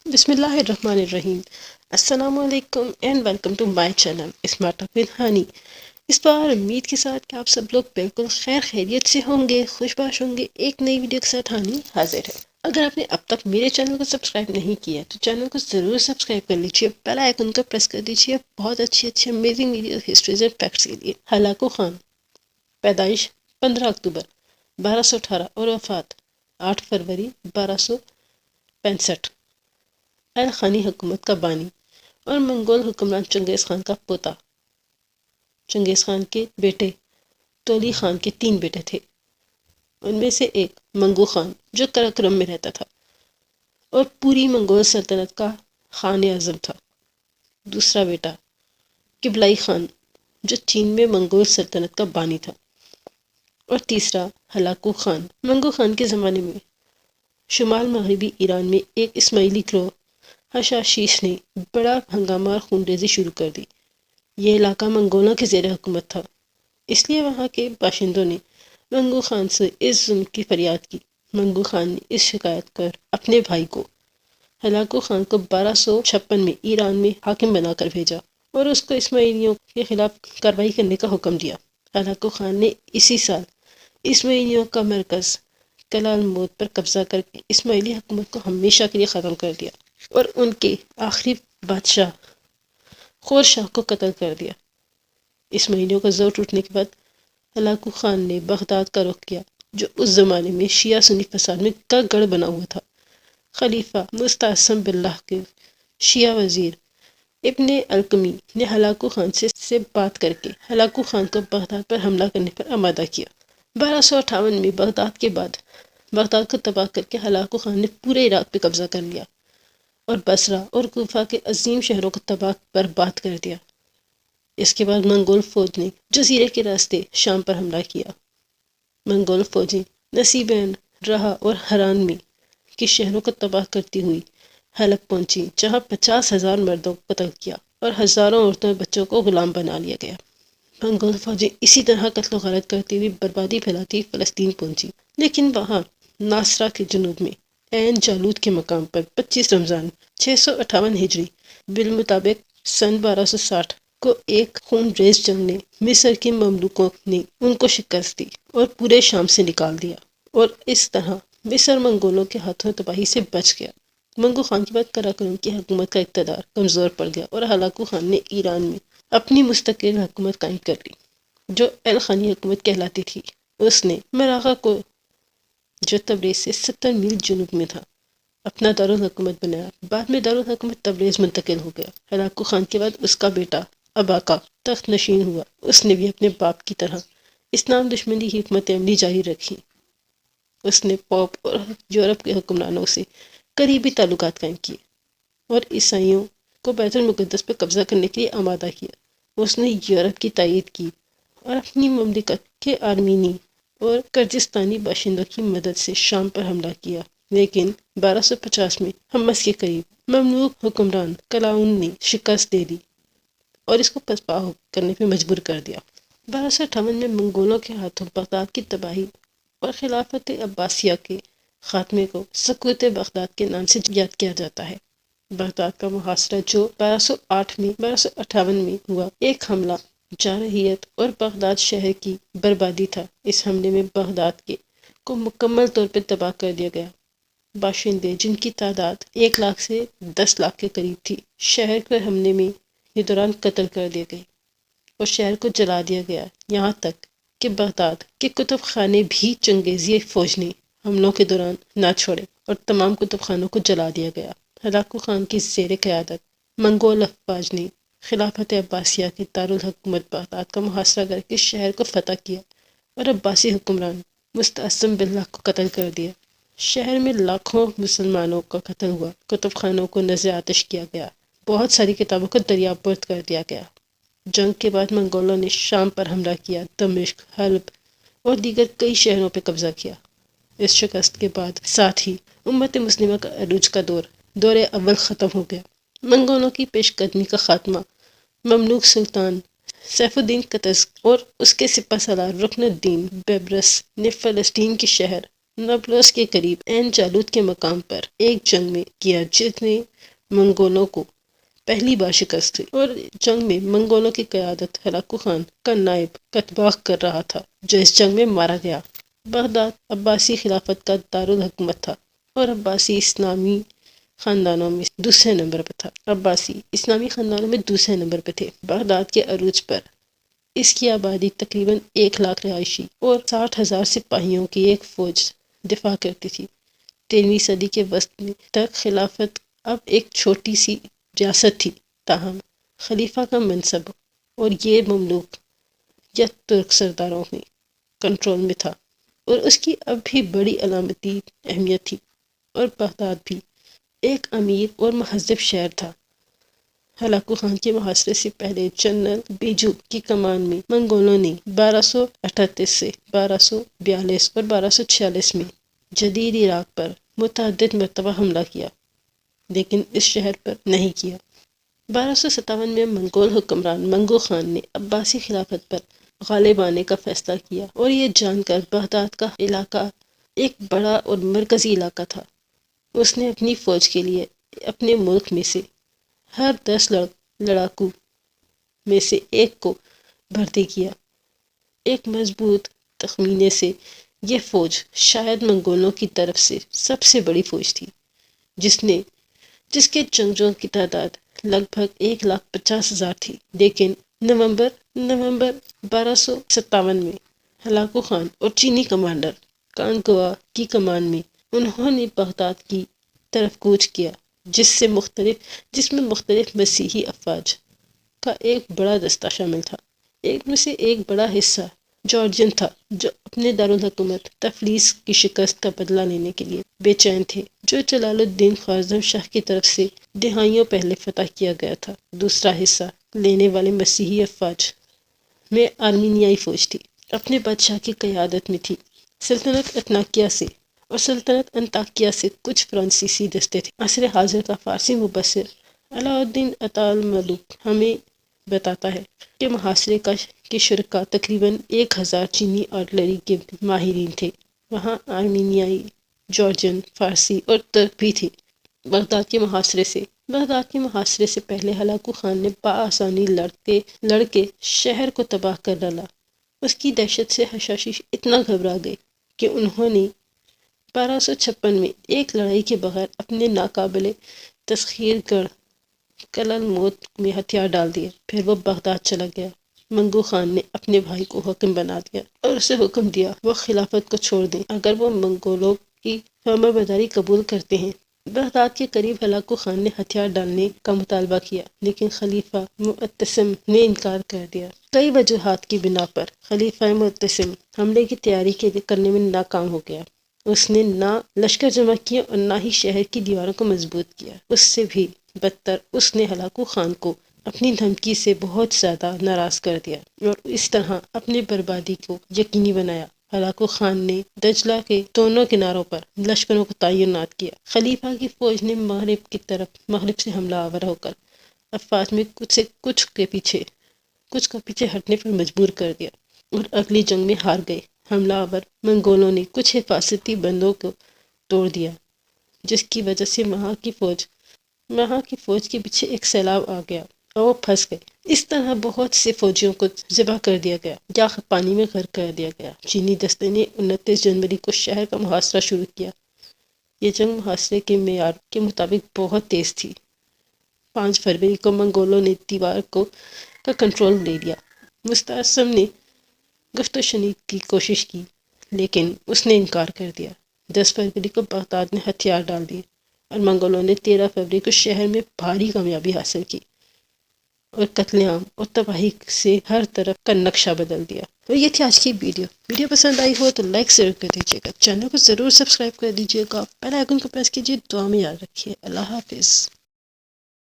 بسم اللہ الرحمن الرحیم۔ السلام علیکم and welcome to my channel smart talk with Hani. اس بار امید کے ساتھ کہ آپ سب لوگ بالکل خیر خیریت سے ہوں گے، خوش باش ہوں گے، ایک نئی ویڈیو کے ساتھ ہانی حاضر ہے۔ اگر آپ نے اب تک میرے چینل کو سبسکرائب نہیں کیا تو چینل کو ضرور سبسکرائب کر لیجیے، بیل آئیکن کو پریس کر دیجیے بہت اچھی amazing video history's and facts کے لیے۔ ہلاکو خان، پیدائش 15 اکتوبر 1218 اور وفات 8 فروری 1265۔ الخانی حکومت کا بانی اور منگول حکمران چنگیز خان کا پوتا۔ چنگیز خان کے بیٹے تولی خان کے 3 بیٹے تھے، ان میں سے ایک منگو خان جو قراقرم میں رہتا تھا اور پوری منگول سلطنت کا خان اعظم تھا۔ دوسرا بیٹا قبلائی خان جو چین میں منگول سلطنت کا بانی تھا، اور تیسرا ہلاکو خان۔ منگو خان کے زمانے میں شمال مغربی ایران میں ایک اسماعیلی گروہ حشاشیش نے بڑا ہنگامہ اور خون ریزی شروع کر دی۔ یہ علاقہ منگولوں کے زیر حکومت تھا، اس لیے وہاں کے باشندوں نے منگو خان سے اس ظلم کی فریاد کی۔ منگو خان نے اس شکایت پر اپنے بھائی کو ہلاکو خان کو 1256 میں ایران میں حاکم بنا کر بھیجا اور اس کو اسماعیلیوں کے خلاف کارروائی کرنے کا حکم دیا۔ ہلاکو خان نے اسی سال اسماعیلیوں کا مرکز قلعہ الموت پر قبضہ کر کے اسماعیلی حکومت کو ہمیشہ کے لیے ختم کر دیا اور ان کے آخری بادشاہ خور شاہ کو قتل کر دیا۔ اسماعیلیوں کا زور ٹوٹنے کے بعد ہلاکو خان نے بغداد کا رخ کیا، جو اس زمانے میں شیعہ سنی فساد میں کا گڑھ بنا ہوا تھا۔ خلیفہ مستعصم باللہ کے شیعہ وزیر ابن القمی نے ہلاکو خان سے بات کر کے ہلاکو خان کو بغداد پر حملہ کرنے پر آمادہ کیا۔ 1258 میں بغداد کو تباہ کر کے ہلاکو خان نے پورے عراق پہ قبضہ کر لیا اور بصرہ اور کوفہ کے عظیم شہروں کو تباہ برباد کر دیا۔ اس کے بعد منگول فوج نے جزیرے کے راستے شام پر حملہ کیا۔ منگول فوجیں نصیبین، رہا اور ہران میں کے شہروں کو تباہ کرتی ہوئی حلب پہنچی، جہاں 50,000 مردوں کو قتل کیا اور ہزاروں عورتوں اور بچوں کو غلام بنا لیا گیا۔ منگول فوجیں اسی طرح قتل و غارت کرتی ہوئی بربادی پھیلاتی فلسطین پہنچی، لیکن وہاں ناصرہ کے جنوب میں عین جالوت کے مقام پر 25 رمضان 658 ہجری بالمطابق سن 1260 کو ایک خون ریز جنگ نے مصر کے مملوکوں نے ان کو شکست دی اور پورے شام سے نکال دیا، اور اس طرح مصر منگولوں کے ہاتھوں تباہی سے بچ گیا۔ منگو خان کے بعد قراقرم کی حکومت کا اقتدار کمزور پڑ گیا اور ہلاکو خان نے ایران میں اپنی مستقل حکومت قائم کر لی، جو الخانی حکومت کہلاتی تھی۔ اس نے مراغہ کو جو تبریز سے 70 میل جنوب میں تھا اپنا دارالحکومت بنایا۔ بعد میں دارالحکومت تبریز منتقل ہو گیا۔ ہلاکو خان کے بعد اس کا بیٹا اباقا تخت نشین ہوا۔ اس نے بھی اپنے باپ کی طرح اسلام دشمنی کی حکمت عملی جاری رکھی۔ اس نے پوپ اور یورپ کے حکمرانوں سے قریبی تعلقات قائم کیے اور عیسائیوں کو بیت المقدس پہ قبضہ کرنے کے لیے آمادہ کیا۔ اس نے یورپ کی تائید کی اور اپنی مملکت کے آرمینی اور کرجستانی باشندوں کی مدد سے شام پر حملہ کیا، لیکن 1250 میں حمص کے قریب مملوک حکمران کلاؤن نے شکست دے دی اور اس کو پسپا کرنے پہ مجبور کر دیا۔ 1258 میں منگولوں کے ہاتھوں بغداد کی تباہی اور خلافت عباسیہ کے خاتمے کو سقوط بغداد کے نام سے یاد کیا جاتا ہے۔ بغداد کا محاصرہ جو 1258 میں ہوا، ایک حملہ جارحیت اور بغداد شہر کی بربادی تھا۔ اس حملے میں بغداد کو مکمل طور پر تباہ کر دیا گیا۔ باشندے جن کی تعداد 1 لاکھ سے 10 لاکھ کے قریب تھی، شہر کے حملے میں کے دوران قتل کر دیے گئے اور شہر کو جلا دیا گیا، یہاں تک کہ بغداد کے کتب خانے بھی چنگیزی فوج نے حملوں کے دوران نہ چھوڑے اور تمام کتب خانوں کو جلا دیا گیا۔ ہلاکو خان کی زیر قیادت منگول افواج نے خلافت عباسیہ کے دارالحکومت بغداد کا محاصرہ کر کے شہر کو فتح کیا اور عباسی حکمران مستعصم باللہ کو قتل کر دیا۔ شہر میں لاکھوں مسلمانوں کا قتل ہوا، کتب خانوں کو نذر آتش کیا گیا، بہت ساری کتابوں کو دریافت کر دیا گیا۔ جنگ کے بعد منگولوں نے شام پر حملہ کیا، دمشق، حلب اور دیگر کئی شہروں پر قبضہ کیا۔ اس شکست کے بعد ساتھ ہی امت مسلمہ کا عروج کا دور اول ختم ہو گیا۔ منگولوں کی پیش قدمی کا خاتمہ مملوک سلطان سیف الدین قطز اور اس کے سپہ سالار رکن الدین بیبرس نے فلسطین کے شہر نابلس کے قریب عین جالوت کے مقام پر ایک جنگ میں کیا جس نے منگولوں کو پہلی بار شکست ہوئی، اور جنگ میں منگولوں کی قیادت ہلاکو خان کا نائب قتباغ کر رہا تھا جو اس جنگ میں مارا گیا۔ بغداد عباسی خلافت کا دارالحکومت تھا اور عباسی اسلامی خاندانوں میں دوسرے نمبر پر تھا۔ عباسی اسلامی خاندانوں میں دوسرے نمبر پہ تھے۔ بغداد کے عروج پر اس کی آبادی تقریباً 1,00,000 رہائشی اور 60,000 سپاہیوں کی ایک فوج دفاع کرتی تھی۔ 13ویں صدی کے وسط میں تک خلافت اب ایک چھوٹی سی ریاست تھی، تاہم خلیفہ کا منصب اور یہ مملوک یا ترک سرداروں میں کنٹرول میں تھا، اور اس کی اب بھی بڑی علامتی اہمیت تھی، اور بغداد بھی ایک امیر اور مہذب شہر تھا۔ ہلاکو خان کے محاصرے سے پہلے جنرل بیجو کی کمان میں منگولوں نے 1238 سے 1242 اور 1246 میں جدید عراق پر متعدد مرتبہ حملہ کیا، لیکن اس شہر پر نہیں کیا۔ 1257 میں منگول حکمران منگو خان نے عباسی خلافت پر غالب آنے کا فیصلہ کیا، اور یہ جان کر بغداد کا علاقہ ایک بڑا اور مرکزی علاقہ تھا، اس نے اپنی فوج کے لیے اپنے ملک میں سے ہر 10 لڑاکو میں سے ایک کو بھرتی کیا۔ ایک مضبوط تخمینے سے یہ فوج شاید منگولوں کی طرف سے سب سے بڑی فوج تھی، جس کے جنگجوؤں کی تعداد لگ بھگ 1,50,000 تھی۔ لیکن نومبر 1257 میں ہلاکو خان اور چینی کمانڈر کانگوا کی کمان میں انہوں نے بغداد کی طرف کوچ کیا، جس میں مختلف مسیحی افواج کا ایک بڑا دستہ شامل تھا۔ ایک میں سے ایک بڑا حصہ جارجین تھا، جو اپنے دارالحکومت تفلیس کی شکست کا بدلہ لینے کے لیے بے چین تھے، جو جلال الدین خوارزم شاہ کی طرف سے دہائیوں پہلے فتح کیا گیا تھا۔ دوسرا حصہ لینے والے مسیحی افواج میں آرمینیائی فوج تھی، اپنے بادشاہ کی قیادت میں تھی۔ سلطنت اتناکیہ سے اور سلطنت انطاکیہ سے کچھ فرانسیسی دستے تھے۔ عصر حاضر کا فارسی مبصر علاء الدین اطاء الملوک ہمیں بتاتا ہے کہ محاصرے کے شرکاء تقریباً 1,000 چینی آرٹلری کے ماہرین تھے۔ وہاں آرمینیائی، جارجین، فارسی اور ترک بھی تھے۔ بغداد کے محاصرے سے پہلے ہلاکو خان نے بآسانی لڑ کے شہر کو تباہ کر ڈالا۔ اس کی دہشت سے حشاشی اتنا گھبرا گئے کہ انہوں نے 1256 میں ایک لڑائی کے بغیر اپنے ناقابل تسخیر گڑھ قلعہ موت میں ہتھیار ڈال دیے۔ پھر وہ بغداد چلا گیا۔ منگو خان نے اپنے بھائی کو حاکم بنا دیا اور اسے حکم دیا وہ خلافت کو چھوڑ دیں اگر وہ منگولوں کی فرمانبرداری قبول کرتے ہیں۔ بغداد کے قریب ہلاکو خان نے ہتھیار ڈالنے کا مطالبہ کیا، لیکن خلیفہ معتصم نے انکار کر دیا۔ کئی وجوہات کی بنا پر خلیفہ معتصم حملے کی تیاری کرنے میں ناکام ہو گیا۔ اس نے نہ لشکر جمع کیا اور نہ ہی شہر کی دیواروں کو مضبوط کیا۔ اس سے بھی بدتر اس نے ہلاکو خان کو اپنی دھمکی سے بہت زیادہ ناراض کر دیا اور اس طرح اپنی بربادی کو یقینی بنایا۔ ہلاکو خان نے دجلہ کے دونوں کناروں پر لشکروں کو تعینات کیا۔ خلیفہ کی فوج نے مغرب سے حملہ آور ہو کر افواج میں کچھ کا پیچھے ہٹنے پر مجبور کر دیا اور اگلی جنگ میں ہار گئے۔ حملہ آور منگولوں نے کچھ حفاظتی بندوں کو توڑ دیا، جس کی وجہ سے وہاں کی فوج کے پیچھے ایک سیلاب آ گیا اور وہ پھنس گئے۔ اس طرح بہت سے فوجیوں کو ذبح کر دیا گیا یا پانی میں غرق کر دیا گیا۔ چینی دستے نے 29 جنوری کو شہر کا محاصرہ شروع کیا۔ یہ جنگ محاصرے کے معیار کے مطابق بہت تیز تھی۔ 5 فروری کو منگولوں نے دیوار کا کنٹرول لے لیا۔ مستعصم نے گفت و شنید کی کوشش کی، لیکن اس نے انکار کر دیا۔ 10 فروری کو بغداد نے ہتھیار ڈال دیے اور منگولوں نے 13 فروری کو شہر میں بھاری کامیابی حاصل کی اور قتل عام اور تباہی سے ہر طرف کا نقشہ بدل دیا۔ تو یہ تھی آج کی ویڈیو پسند آئی ہو تو لائک ضرور کر دیجیے گا، چینل کو ضرور سبسکرائب کر دیجیے گا، بیل آئیکن کو پریس کیجیے۔ دعا میں یاد رکھیے۔ اللہ حافظ۔